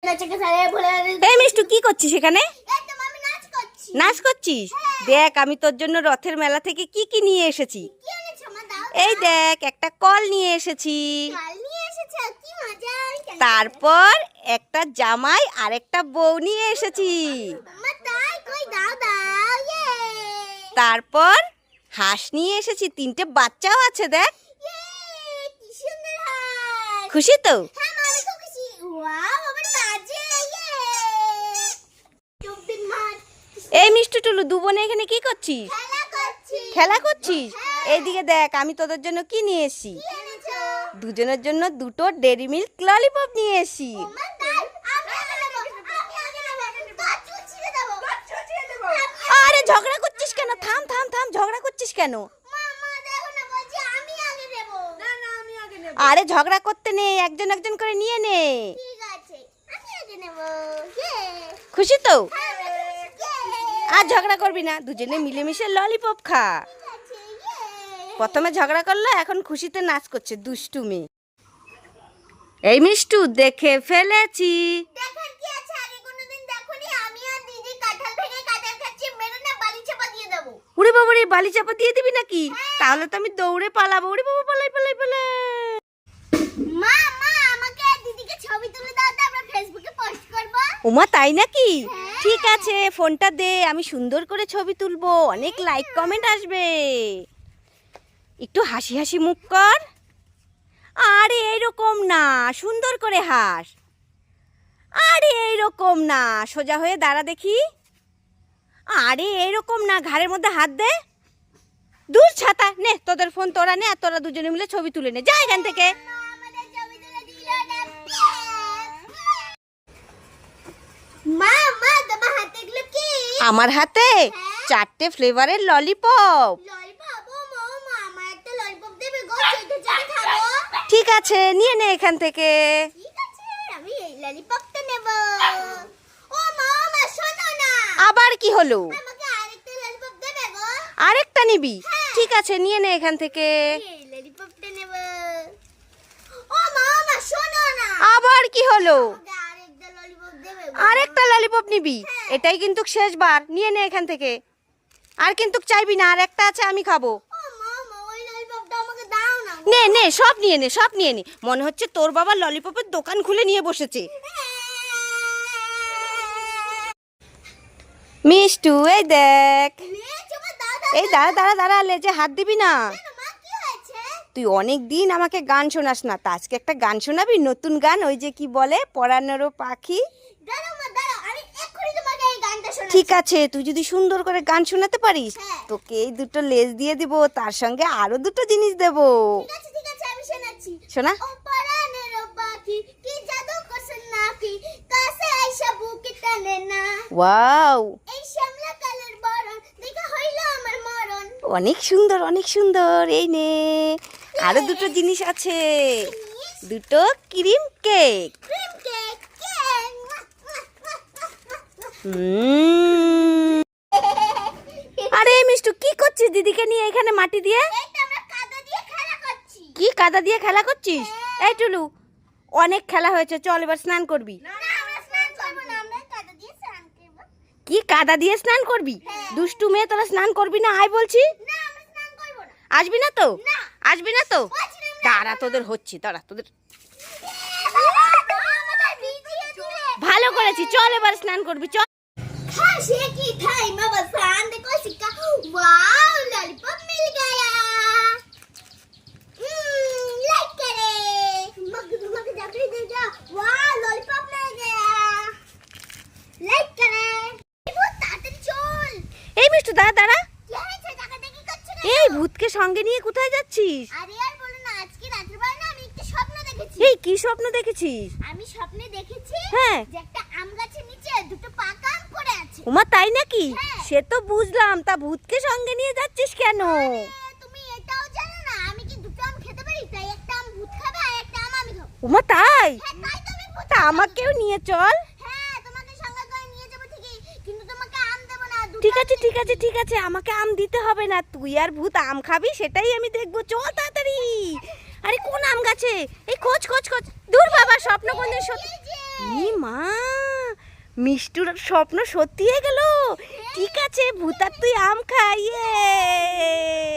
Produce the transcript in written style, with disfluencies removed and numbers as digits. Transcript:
এই মিষ্টু কি করছিস এখানে? নাচ করছিস? দেখ আমি তোর জন্য রথের মেলা থেকে কি কি নিয়ে এসেছি। এই দেখ একটা কল নিয়ে এসেছি, তারপর একটা জামাই আর একটা বউ নিয়ে এসেছি, তারপর হাঁস নিয়ে এসেছি, 3টে বাচ্চাও আছে। দেখ খুশি তো? এই মিষ্টি টুলু, দু বোনে এখানে কি করছিস? খেলা করছিস? এইদিকে দেখ আমি তোদের জন্য কি নিয়ে এসেছি। দুজনের জন্য 2টো ডেরি মিল্ক ললিপপ নিয়ে এসেছি। আরে ঝগড়া করছিস কেন? থাম থাম থাম, ঝগড়া করছিস কেন? আরে ঝগড়া করতে নেই, একজন একজন করে নিয়ে নে। খুশি তো? আর ঝগড়া করবি না, দুজনে মিলেমিশে ললিপপ খা। প্রথমে ঝগড়া করলো, এখন খুশিতে নাচ করছে দুষ্টু মেয়ে। এই মিষ্টু দেখে ফেলেছি। উড়ে বাবা রে, বালি চাপা দিয়ে দিবি নাকি? তাহলে তো আমি দৌড়ে পালাবো। উড়ে বাবা, পালাই পালাই পালাই। মা মা আমাকে দিদিকে ছবি তুলে দাও তো, আমরা ফেসবুকে পোস্ট করব। ওমা তাই নাকি? ঠিক আছে, ফোনটা দে, আমি সুন্দর করে ছবি তুলবো, অনেক লাইক কমেন্ট আসবে। একটু হাসি হাসি মুখ কর। আরে এইরকম না, সুন্দর করে হাস। আরে এইরকম না, সোজা হয়ে দাঁড়া দেখি। আরে এইরকম না, ঘাড়ের মধ্যে হাত দে। দূর ছাতা নে, তোদের ফোন তোরা নে, আর তোরা দুজনে মিলে ছবি তুলে নে, যা এখান থেকে। মা মা তোমার হাতে এগুলো কি? আমার হাতে 4টে ফ্লেভারের ললিপপ। ললিপপ? ও মা মা আমার একটা ললিপপ দেবে গো, চেটে চেটে খাবো। ঠিক আছে, নিয়ে নে এখান থেকে। ঠিক আছে, আমি এই ললিপপটা নেব। ও মা মা শোনো না। আবার কি হলো? আমাকে আরেকটা ললিপপ দেবে গো। আরেকটা নিবি? ঠিক আছে, নিয়ে নে এখান থেকে। এই ললিপপটা নেব। ও মা মা শোনো না। আবার কি হলো? আমাকে আরেকটা ললিপপ দেবে গো। আরেকটা ললিপপ নিবি? এটাই কিন্তু শেষবার, নিয়ে নে এখান থেকে। আর কিন্তু চাইবি না, আর একটা আছে আমি খাবো। ও মা মা ওই ললিপপটা আমাকে দাও না। নে নে, সব নিয়ে নে, সব নিয়ে নে। মনে হচ্ছে তোর বাবা ললিপপের দোকান খুলে নিয়ে বসেছে। মিষ্টু এই দেখ। এই দাঁড়া দাঁড়া দাঁড়া, লেজে হাত দিবি না। তুই অনেক দিন আমাকে গান শোনাস না, তা আজকে একটা গান শোনাবি, নতুন গান, ওই যে কি বলে, পরানেরও পাখি। ঠিক আছে, তুই যদি সুন্দর করে গান শোনাতে পারিস, তোকে এই 2টো লেজ দিয়ে দিব, তার সঙ্গে আরো 2টো জিনিস দেব। শোনা। ওয়াও, অনেক সুন্দর অনেক সুন্দর। এই নে, আরো 2টো জিনিস আছে, 2টো ক্রিম কেক। আরে মিষ্টু কি করছিস দিদিকে নিয়ে এখানে মাটি দিয়ে? কি কাদা দিয়ে খেলা করছিস? এই টুলু, অনেক খেলা হয়েছে, চল এবার স্নান করবি। কি কাদা দিয়ে স্নান করবি? দুষ্টু মেয়ে, তোরা স্নান করবি না? আয় বলছি। আসবি না তো? আসবি না তো? দাঁড়া, তোদের হচ্ছে, দাঁড়া তোদের। ভালো করেছি, চল এবার স্নান করবি, চল। এই মিষ্টু দাঁড়া দাঁড়া। এই ভূতকে সঙ্গে নিয়ে কোথায় যাচ্ছিস? এই কি স্বপ্ন দেখেছিস? আমি স্বপ্নে দেখেছি হ্যাঁ, যে একটা আম গাছের নিচে 2টো পাকা আম পড়ে আছে। ওমা তাই নাকি? সে তো বুঝলাম, তা ভূতকে সঙ্গে নিয়ে যাচ্ছিস কেন? তুমি এটাও জানো না আমি কি 2টো আম খেতে পারি? তাই একটা আম ভূত খাবে আর একটা আম আমি খাবো। ওমা তাই? তাই তুমি ভূত তা আমাকেও নিয়ে চল। হ্যাঁ, তোমাকে সঙ্গে করে নিয়ে যাব ঠিকই, কিন্তু তোমাকে আম দেব না। ঠিক আছে ঠিক আছে ঠিক আছে, আমাকে আম দিতে হবে না, তুই আর ভূত আম খাবি সেটাই আমি দেখবো, চল তাড়াতাড়ি। আরে কোন আম গাছে? এই খোঁজ খোঁজ খোঁজ। দূর বাবা, স্বপ্ন কোনদিন সত্যি ই মা, মিষ্টুর স্বপ্ন সত্যি হয়ে গেল। ঠিক আছে ভূতার তুই আম খাইয়ে।